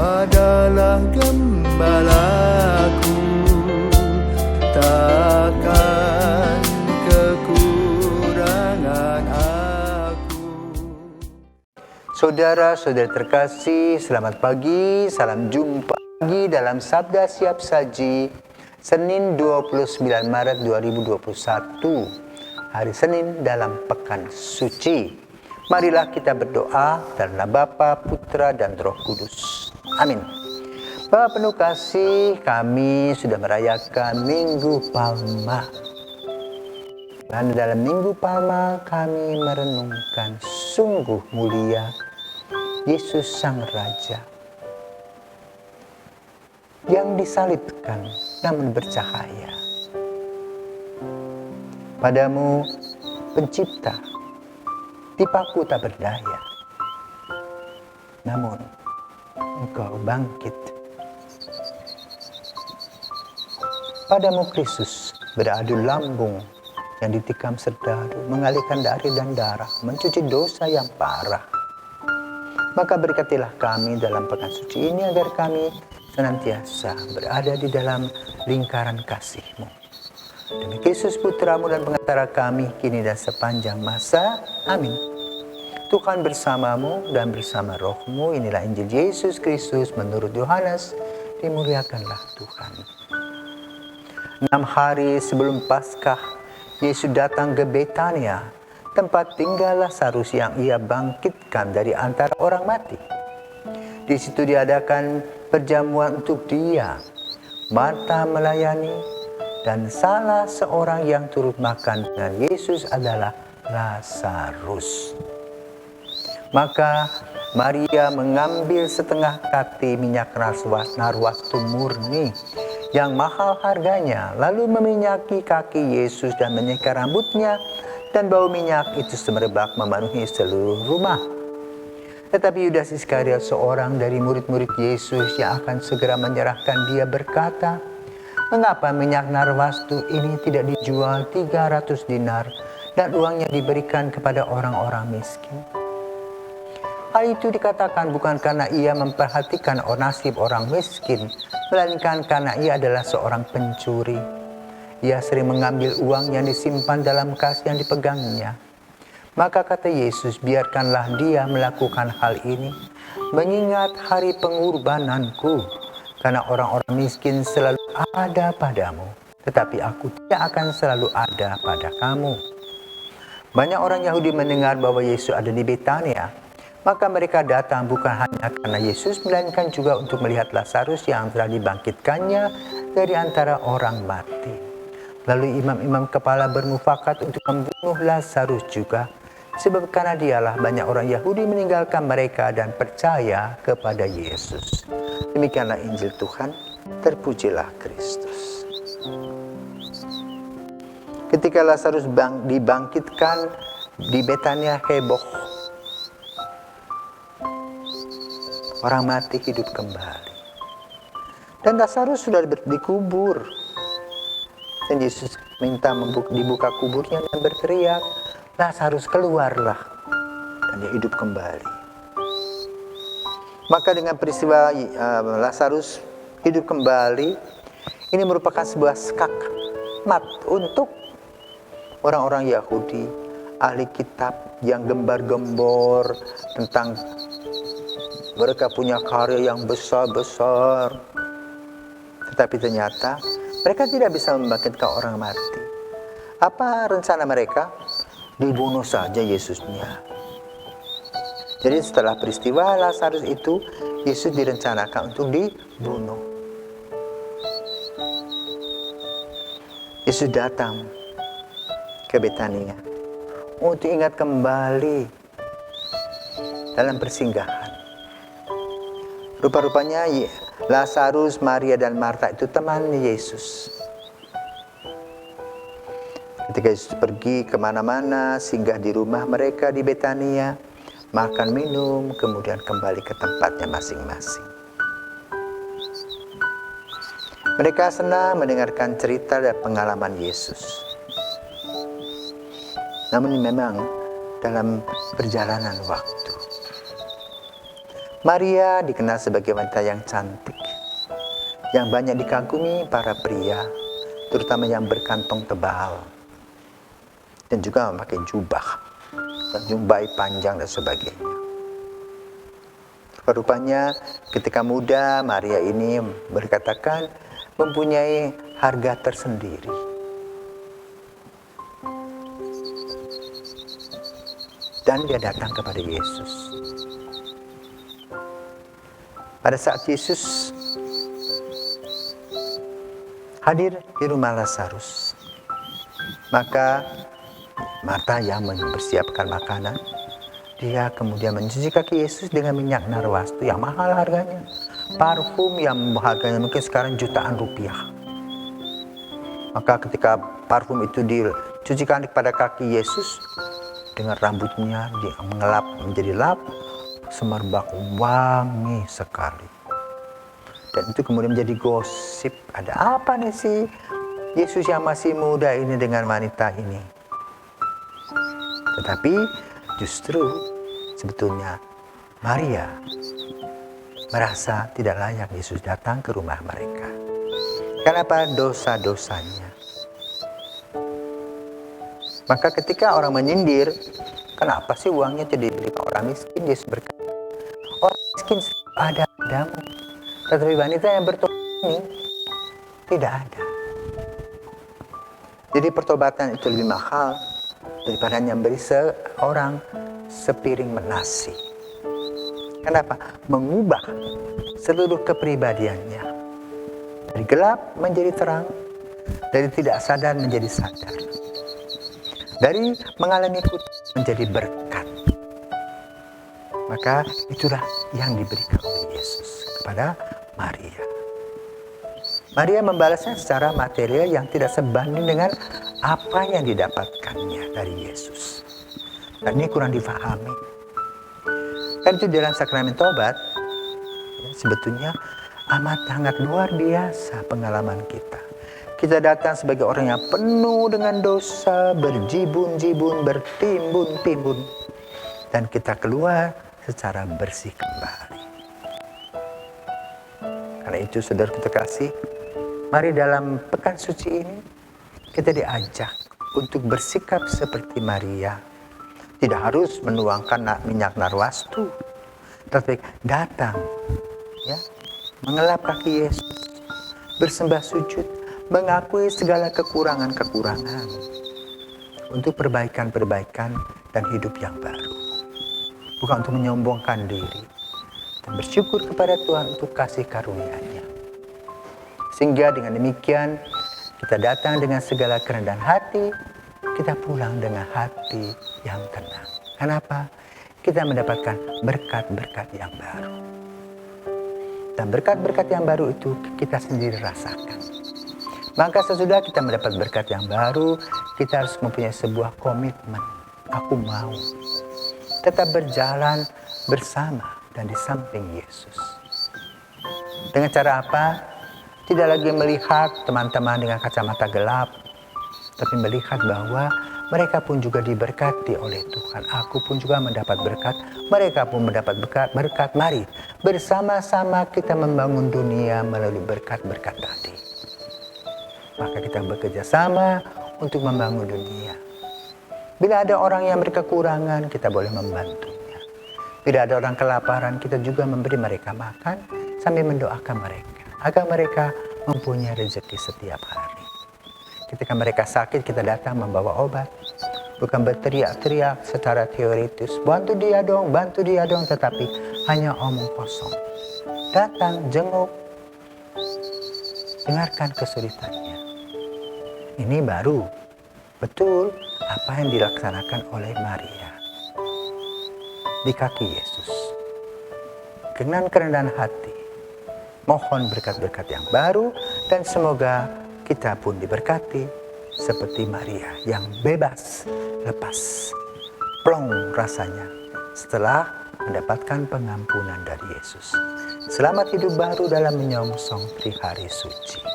adalah gembalaku, takkan kekurangan aku. Saudara-saudara terkasih, selamat pagi, salam jumpa lagi dalam Sabda Siap Saji, Senin 29 Maret 2021, hari Senin dalam Pekan Suci. Marilah kita berdoa dalam nama Bapa, Putra, dan Roh Kudus. Amin. Bapa penuh kasih, kami sudah merayakan Minggu Palma. Dan dalam Minggu Palma kami merenungkan sungguh mulia Yesus Sang Raja yang disalibkan namun bercahaya. Padamu Pencipta dipaku tak berdaya, namun Engkau bangkit. Padamu Kristus beradu lambung yang ditikam serdadu, mengalihkan darah dan darah, mencuci dosa yang parah. Maka berkatilah kami dalam pekan suci ini agar kami senantiasa berada di dalam lingkaran kasih-Mu. Demi Kristus Putramu dan pengantara kami, kini dan sepanjang masa. Amin. Tuhan bersamamu dan bersama rohmu. Inilah Injil Yesus Kristus menurut Yohanes. Dimuliakanlah Tuhan. 6 hari sebelum Paskah, Yesus datang ke Betania, tempat tinggal Lazarus yang ia bangkitkan dari antara orang mati. Di situ diadakan perjamuan untuk dia. Marta melayani, dan salah seorang yang turut makan dengan Yesus adalah Lazarus. Maka Maria mengambil setengah kati minyak narwastu murni yang mahal harganya, lalu meminyaki kaki Yesus dan menyeka rambutnya, dan bau minyak itu semerbak memenuhi seluruh rumah. Tetapi Yudas Iskariot, seorang dari murid-murid Yesus yang akan segera menyerahkan dia, berkata, "Mengapa minyak narwastu ini tidak dijual 300 dinar dan uangnya diberikan kepada orang-orang miskin?" Hal itu dikatakan bukan karena ia memperhatikan nasib orang miskin, melainkan karena ia adalah seorang pencuri. Ia sering mengambil uang yang disimpan dalam kas yang dipegangnya. Maka kata Yesus, "Biarkanlah dia melakukan hal ini, mengingat hari pengorbananku, karena orang-orang miskin selalu ada padamu, tetapi aku tidak akan selalu ada pada kamu." Banyak orang Yahudi mendengar bahwa Yesus ada di Betania. Maka mereka datang bukan hanya karena Yesus, melainkan juga untuk melihat Lazarus yang telah dibangkitkannya dari antara orang mati. Lalu imam-imam kepala bermufakat untuk membunuh Lazarus juga, sebab karena dialah banyak orang Yahudi meninggalkan mereka dan percaya kepada Yesus. Demikianlah Injil Tuhan, terpujilah Kristus. Ketika Lazarus dibangkitkan di Betania, heboh. Orang mati hidup kembali. Dan Lazarus sudah dikubur. Dan Yesus minta dibuka kuburnya dan berteriak, "Lazarus, keluarlah." Dan dia hidup kembali. Maka dengan peristiwa Lazarus hidup kembali, ini merupakan sebuah skakmat untuk orang-orang Yahudi, ahli kitab yang gembar-gembor tentang mereka punya karya yang besar-besar. Tetapi ternyata mereka tidak bisa membangkitkan orang mati. Apa rencana mereka? Dibunuh saja Yesusnya. Jadi setelah peristiwa Lazarus itu, Yesus direncanakan untuk dibunuh. Yesus datang ke Betania untuk ingat kembali dalam persinggahan. Rupa-rupanya Lazarus, Maria, dan Marta itu teman Yesus. Ketika Yesus pergi kemana-mana, singgah di rumah mereka di Betania, makan minum, kemudian kembali ke tempatnya masing-masing. Mereka senang mendengarkan cerita dan pengalaman Yesus. Namun memang dalam perjalanan waktu, Maria dikenal sebagai wanita yang cantik, yang banyak dikagumi para pria, terutama yang berkantong tebal, dan juga memakai jubah, dan jumbai panjang dan sebagainya. Rupanya ketika muda, Maria ini berkatakan mempunyai harga tersendiri. Dan dia datang kepada Yesus. Pada saat Yesus hadir di rumah Lazarus, maka Marta yang mempersiapkan makanan, dia kemudian mencuci kaki Yesus dengan minyak narwastu yang mahal harganya. Parfum yang harganya mungkin sekarang jutaan rupiah. Maka ketika parfum itu dicucikan kepada kaki Yesus, dengan rambutnya dia mengelap menjadi lap, semerbak wangi sekali. Dan itu kemudian menjadi gosip. Ada apa nih sih Yesus yang masih muda ini dengan wanita ini? Tetapi justru sebetulnya Maria merasa tidak layak Yesus datang ke rumah mereka. Kenapa? Dosa-dosanya. Maka ketika orang menyindir, kenapa sih uangnya tidak diberikan orang miskin? Yesus berkata, orang miskin ada padamu, tetapi wanita yang bertobat ini tidak ada. Jadi pertobatan itu lebih mahal daripada hanya beri seorang sepiring nasi. Kenapa? Mengubah seluruh kepribadiannya. Dari gelap menjadi terang, dari tidak sadar menjadi sadar. Dari mengalami kutuk menjadi berkat. Maka itulah yang diberikan oleh Yesus kepada Maria. Maria membalasnya secara material yang tidak sebanding dengan apa yang didapatkannya dari Yesus. Dan ini kurang difahami. Kan itu dalam sakramen tobat, sebetulnya amat sangat luar biasa pengalaman kita. Kita datang sebagai orang yang penuh dengan dosa, berjibun-jibun, bertimbun-timbun. Dan kita keluar secara bersih kembali. Karena itu saudara kita kasih, mari dalam pekan suci ini kita diajak untuk bersikap seperti Maria. Tidak harus menuangkan minyak narwastu, tapi datang, ya, mengelap kaki Yesus, bersembah sujud, mengakui segala kekurangan-kekurangan untuk perbaikan-perbaikan dan hidup yang baru. Bukan untuk menyombongkan diri, dan bersyukur kepada Tuhan untuk kasih karunia-Nya. Sehingga dengan demikian kita datang dengan segala kerendahan hati, kita pulang dengan hati yang tenang. Kenapa? Kita mendapatkan berkat-berkat yang baru. Dan berkat-berkat yang baru itu kita sendiri rasakan. Maka sesudah kita mendapat berkat yang baru, kita harus mempunyai sebuah komitmen. Aku mau tetap berjalan bersama dan di samping Yesus. Dengan cara apa? Tidak lagi melihat teman-teman dengan kacamata gelap, tapi melihat bahwa mereka pun juga diberkati oleh Tuhan. Aku pun juga mendapat berkat, mereka pun mendapat berkat. Mari bersama-sama kita membangun dunia melalui berkat-berkat tadi. Maka kita bekerja sama untuk membangun dunia. Bila ada orang yang berkekurangan, kita boleh membantunya. Bila ada orang kelaparan, kita juga memberi mereka makan sambil mendoakan mereka, agar mereka mempunyai rezeki setiap hari. Ketika mereka sakit, kita datang membawa obat. Bukan berteriak-teriak secara teoritis, bantu dia dong, tetapi hanya omong kosong. Datang, jenguk, dengarkan kesulitannya. Ini baru betul apa yang dilaksanakan oleh Maria di kaki Yesus. Dengan kerendahan hati, mohon berkat-berkat yang baru, dan semoga kita pun diberkati seperti Maria yang bebas, lepas, plong rasanya setelah mendapatkan pengampunan dari Yesus. Selamat hidup baru dalam menyongsong hari suci.